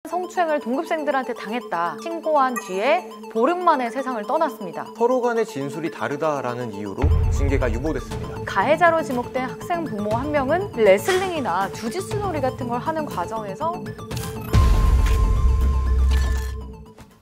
성추행을 동급생들한테 당했다 신고한 뒤에 보름 만에 세상을 떠났습니다. 서로 간의 진술이 다르다라는 이유로 징계가 유보됐습니다. 가해자로 지목된 학생 부모 한 명은 레슬링이나 주짓수 놀이 같은 걸 하는 과정에서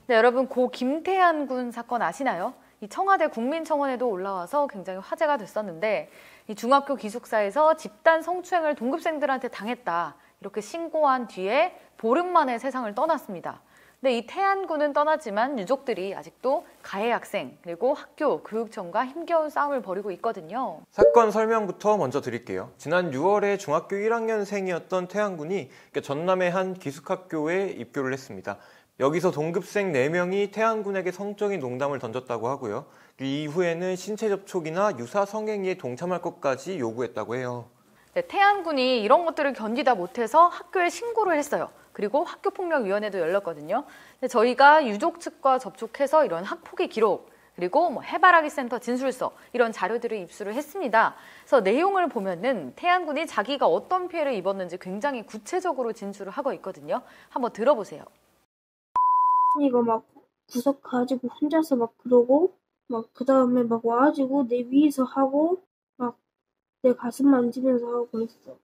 네, 여러분 고 김태한 군 사건 아시나요? 이 청와대 국민청원에도 올라와서 굉장히 화제가 됐었는데 이 중학교 기숙사에서 집단 성추행을 동급생들한테 당했다 이렇게 신고한 뒤에 보름 만에 세상을 떠났습니다. 근데 이 태안 군은 떠났지만 유족들이 아직도 가해 학생 그리고 학교, 교육청과 힘겨운 싸움을 벌이고 있거든요. 사건 설명부터 먼저 드릴게요. 지난 6월에 중학교 1학년생이었던 태안 군이 전남의 한 기숙학교에 입교를 했습니다. 여기서 동급생 4명이 태안 군에게 성적인 농담을 던졌다고 하고요. 이후에는 신체 접촉이나 유사 성행위에 동참할 것까지 요구했다고 해요. 네, 태안 군이 이런 것들을 견디다 못해서 학교에 신고를 했어요. 그리고 학교폭력위원회도 열렸거든요. 근데 저희가 유족 측과 접촉해서 이런 학폭의 기록 그리고 해바라기 센터 진술서 이런 자료들을 입수를 했습니다. 그래서 내용을 보면은 태안 군이 자기가 어떤 피해를 입었는지 굉장히 구체적으로 진술을 하고 있거든요. 한번 들어보세요. 이거 막 구석 가지고 혼자서 막 그러고 막 그 다음에 막 와가지고 내 위에서 하고 막 내 가슴 만지면서 하고 그랬어.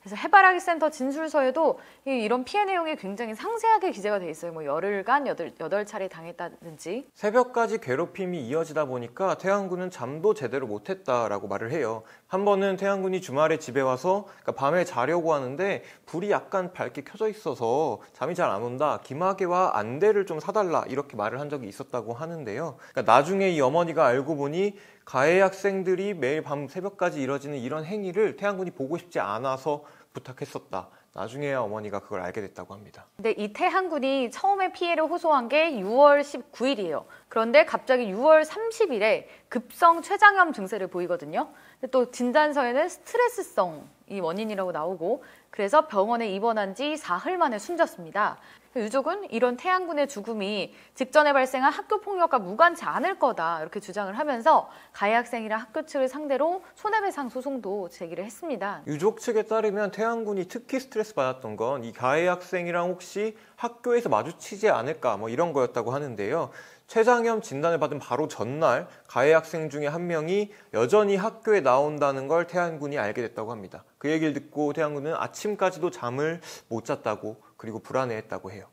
그래서 해바라기 센터 진술서에도 이런 피해 내용이 굉장히 상세하게 기재가 돼 있어요. 뭐 열흘간 8차례 당했다든지. 새벽까지 괴롭힘이 이어지다 보니까 태안 군은 잠도 제대로 못했다라고 말을 해요. 한 번은 태안 군이 주말에 집에 와서 밤에 자려고 하는데 불이 약간 밝게 켜져 있어서 잠이 잘 안 온다. 기마개와 안대를 좀 사달라 이렇게 말을 한 적이 있었다고 하는데요. 나중에 이 어머니가 알고 보니 가해 학생들이 매일 밤 새벽까지 이뤄지는 이런 행위를 태안 군이 보고 싶지 않아서 부탁했었다. 나중에야 어머니가 그걸 알게 됐다고 합니다. 근데 이 태안 군이 처음에 피해를 호소한 게 6월 19일이에요. 그런데 갑자기 6월 30일에 급성 췌장염 증세를 보이거든요. 근데 또 진단서에는 스트레스성이 원인이라고 나오고 그래서 병원에 입원한 지 사흘 만에 숨졌습니다. 유족은 이런 태안 군의 죽음이 직전에 발생한 학교폭력과 무관치 않을 거다 이렇게 주장을 하면서 가해 학생이랑 학교 측을 상대로 손해배상 소송도 제기를 했습니다. 유족 측에 따르면 태안 군이 특히 스트레스 받았던 건 이 가해 학생이랑 혹시 학교에서 마주치지 않을까 뭐 이런 거였다고 하는데요. 췌장염 진단을 받은 바로 전날 가해 학생 중에 한 명이 여전히 학교에 나온다는 걸 태안 군이 알게 됐다고 합니다. 그 얘기를 듣고 태안 군은 아침까지도 잠을 못 잤다고 그리고 불안해했다고 해요.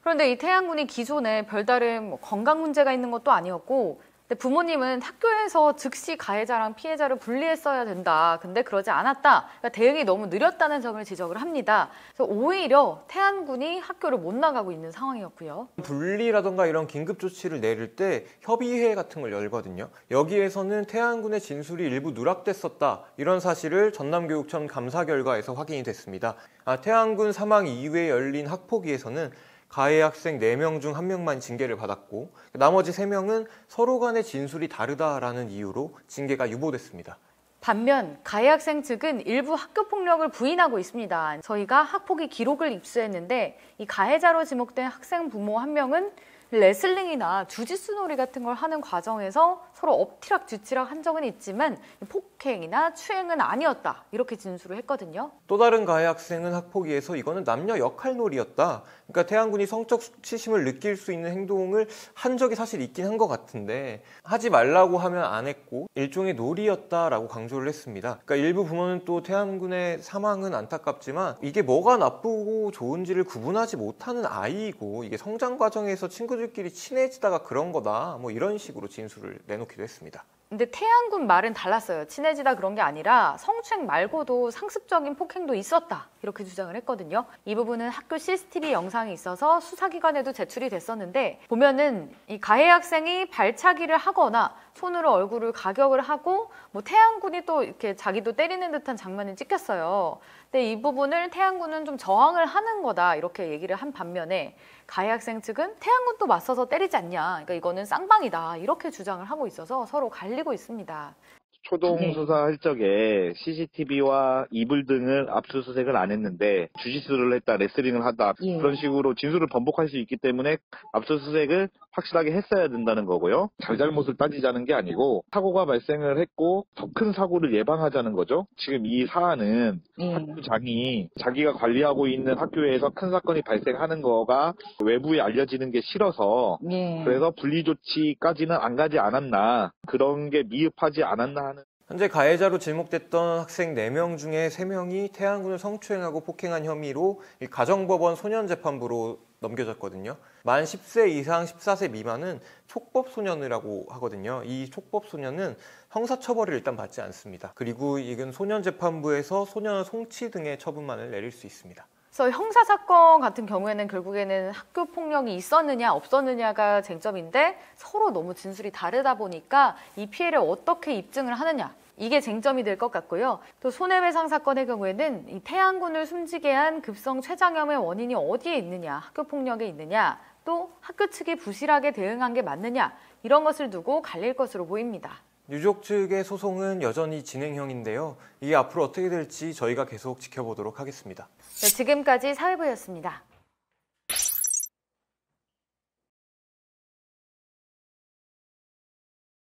그런데 이 태안 군이 기존에 별다른 건강 문제가 있는 것도 아니었고 근데 부모님은 학교에서 즉시 가해자랑 피해자를 분리했어야 된다. 근데 그러지 않았다. 그러니까 대응이 너무 느렸다는 점을 지적을 합니다. 그래서 오히려 태안 군이 학교를 못 나가고 있는 상황이었고요. 분리라던가 이런 긴급 조치를 내릴 때 협의회 같은 걸 열거든요. 여기에서는 태안 군의 진술이 일부 누락됐었다. 이런 사실을 전남교육청 감사 결과에서 확인이 됐습니다. 태안 군 사망 이후에 열린 학폭위에서는 가해 학생 4명 중 1명만 징계를 받았고 나머지 3명은 서로 간의 진술이 다르다라는 이유로 징계가 유보됐습니다. 반면 가해 학생 측은 일부 학교 폭력을 부인하고 있습니다. 저희가 학폭위 기록을 입수했는데 이 가해자로 지목된 학생 부모 한 명은 레슬링이나 주짓수 놀이 같은 걸 하는 과정에서 서로 엎티락 뒤치락 한 적은 있지만 폭행이나 추행은 아니었다 이렇게 진술을 했거든요. 또 다른 가해 학생은 학폭위에서 이거는 남녀 역할놀이였다. 그러니까 태안 군이 성적 수치심을 느낄 수 있는 행동을 한 적이 사실 있긴 한 것 같은데 하지 말라고 하면 안 했고 일종의 놀이였다라고 강조를 했습니다. 그러니까 일부 부모는 또 태안 군의 사망은 안타깝지만 이게 뭐가 나쁘고 좋은지를 구분하지 못하는 아이이고 이게 성장 과정에서 친구들끼리 친해지다가 그런 거다 뭐 이런 식으로 진술을 내놓기도 했습니다. 근데 태안 군 말은 달랐어요. 친해지다 그런 게 아니라 성추행 말고도 상습적인 폭행도 있었다 이렇게 주장을 했거든요. 이 부분은 학교 CCTV 영상이 있어서 수사기관에도 제출이 됐었는데 보면은 이 가해 학생이 발차기를 하거나 손으로 얼굴을 가격을 하고 뭐 태안 군이 또 이렇게 자기도 때리는 듯한 장면이 찍혔어요. 근데 이 부분을 태안 군은 좀 저항을 하는 거다 이렇게 얘기를 한 반면에 가해 학생 측은 태안 군도 맞서서 때리지 않냐. 그러니까 이거는 쌍방이다 이렇게 주장을 하고 있어서 서로 갈리고 있습니다. 초동 네. 수사할 적에 CCTV와 이불 등을 압수수색을 안 했는데 주짓수를 했다, 레슬링을 하다 예. 그런 식으로 진술을 번복할 수 있기 때문에 압수수색을 확실하게 했어야 된다는 거고요. 잘잘못을 따지자는 게 아니고 사고가 발생을 했고 더 큰 사고를 예방하자는 거죠. 지금 이 사안은 예. 학교장이 자기가 관리하고 있는 학교에서 큰 사건이 발생하는 거가 외부에 알려지는 게 싫어서 예. 그래서 분리조치까지는 안 가지 않았나, 그런 게 미흡하지 않았나 하는. 현재 가해자로 지목됐던 학생 4명 중에 3명이 태양군을 성추행하고 폭행한 혐의로 이 가정법원 소년재판부로 넘겨졌거든요. 만 10세 이상 14세 미만은 촉법소년이라고 하거든요. 이 촉법소년은 형사처벌을 일단 받지 않습니다. 그리고 이건 소년재판부에서 소년을 송치 등의 처분만을 내릴 수 있습니다. 그래서 형사사건 같은 경우에는 결국에는 학교 폭력이 있었느냐 없었느냐가 쟁점인데 서로 너무 진술이 다르다 보니까 이 피해를 어떻게 입증을 하느냐, 이게 쟁점이 될 것 같고요. 또 손해배상 사건의 경우에는 이 태양군을 숨지게 한 급성 췌장염의 원인이 어디에 있느냐, 학교 폭력에 있느냐, 또 학교 측이 부실하게 대응한 게 맞느냐, 이런 것을 두고 갈릴 것으로 보입니다. 유족 측의 소송은 여전히 진행형인데요. 이게 앞으로 어떻게 될지 저희가 계속 지켜보도록 하겠습니다. 네, 지금까지 사회부였습니다.